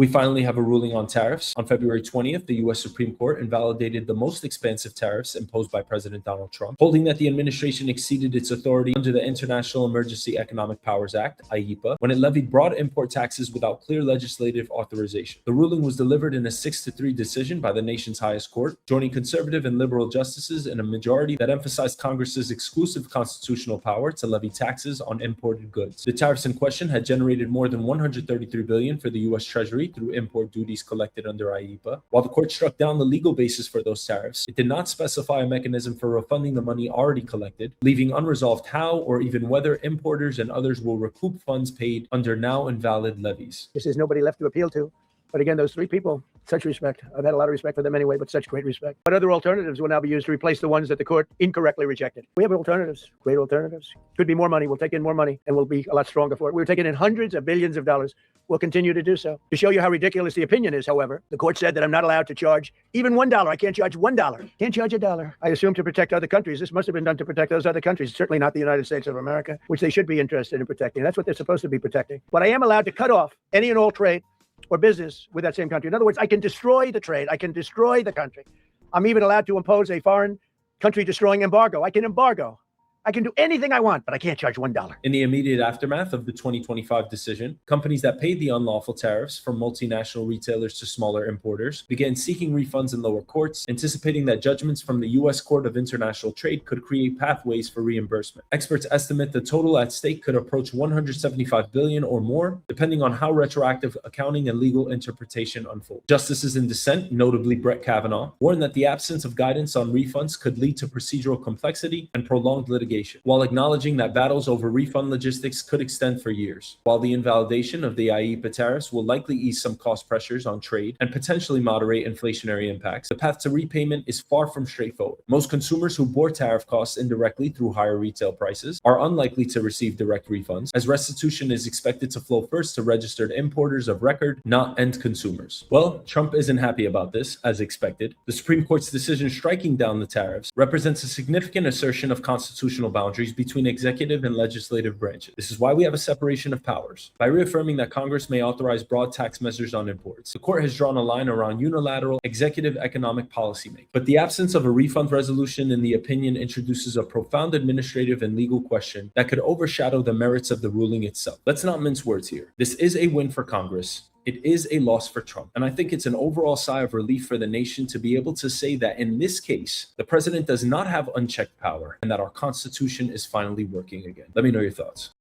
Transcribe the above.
We finally have a ruling on tariffs. On February 20th, the U.S. Supreme Court invalidated the most expansive tariffs imposed by President Donald Trump, holding that the administration exceeded its authority under the International Emergency Economic Powers Act, IEEPA, when it levied broad import taxes without clear legislative authorization. The ruling was delivered in a 6-3 decision by the nation's highest court, joining conservative and liberal justices in a majority that emphasized Congress's exclusive constitutional power to levy taxes on imported goods. The tariffs in question had generated more than $133 billion for the U.S. Treasury through import duties collected under IEEPA. While the court struck down the legal basis for those tariffs, it did not specify a mechanism for refunding the money already collected, leaving unresolved how or even whether importers and others will recoup funds paid under now invalid levies. There's nobody left to appeal to. But again, those three people, such respect. I've had a lot of respect for them anyway, but such great respect. But other alternatives will now be used to replace the ones that the court incorrectly rejected. We have alternatives, great alternatives. Could be more money. We'll take in more money and we'll be a lot stronger for it. We're taking in hundreds of billions of dollars. We'll continue to do so. To show you how ridiculous the opinion is, however, the court said that I'm not allowed to charge even $1. I can't charge $1. Can't charge $1. I assume to protect other countries. This must have been done to protect those other countries, certainly not the United States of America, which they should be interested in protecting. That's what they're supposed to be protecting. But I am allowed to cut off any and all trade or business with that same country. In other words, I can destroy the trade. I can destroy the country. I'm even allowed to impose a foreign country destroying embargo. I can embargo. I can do anything I want, but I can't charge $1. In the immediate aftermath of the 2025 decision, companies that paid the unlawful tariffs, from multinational retailers to smaller importers, began seeking refunds in lower courts, anticipating that judgments from the U.S. Court of International Trade could create pathways for reimbursement. Experts estimate the total at stake could approach $175 billion or more, depending on how retroactive accounting and legal interpretation unfold. Justices in dissent, notably Brett Kavanaugh, warned that the absence of guidance on refunds could lead to procedural complexity and prolonged litigation, while acknowledging that battles over refund logistics could extend for years. While the invalidation of the IEEPA tariffs will likely ease some cost pressures on trade and potentially moderate inflationary impacts, the path to repayment is far from straightforward. Most consumers who bore tariff costs indirectly through higher retail prices are unlikely to receive direct refunds, as restitution is expected to flow first to registered importers of record, not end consumers. Well, Trump isn't happy about this, as expected. The Supreme Court's decision striking down the tariffs represents a significant assertion of constitutional boundaries between executive and legislative branches. This is why we have a separation of powers. By reaffirming that Congress may authorize broad tax measures on imports, the court has drawn a line around unilateral executive economic policymaking. But the absence of a refund resolution in the opinion introduces a profound administrative and legal question that could overshadow the merits of the ruling itself. Let's not mince words here. This is a win for Congress. It is a loss for Trump. And I think it's an overall sigh of relief for the nation to be able to say that in this case, the president does not have unchecked power and that our Constitution is finally working again. Let me know your thoughts.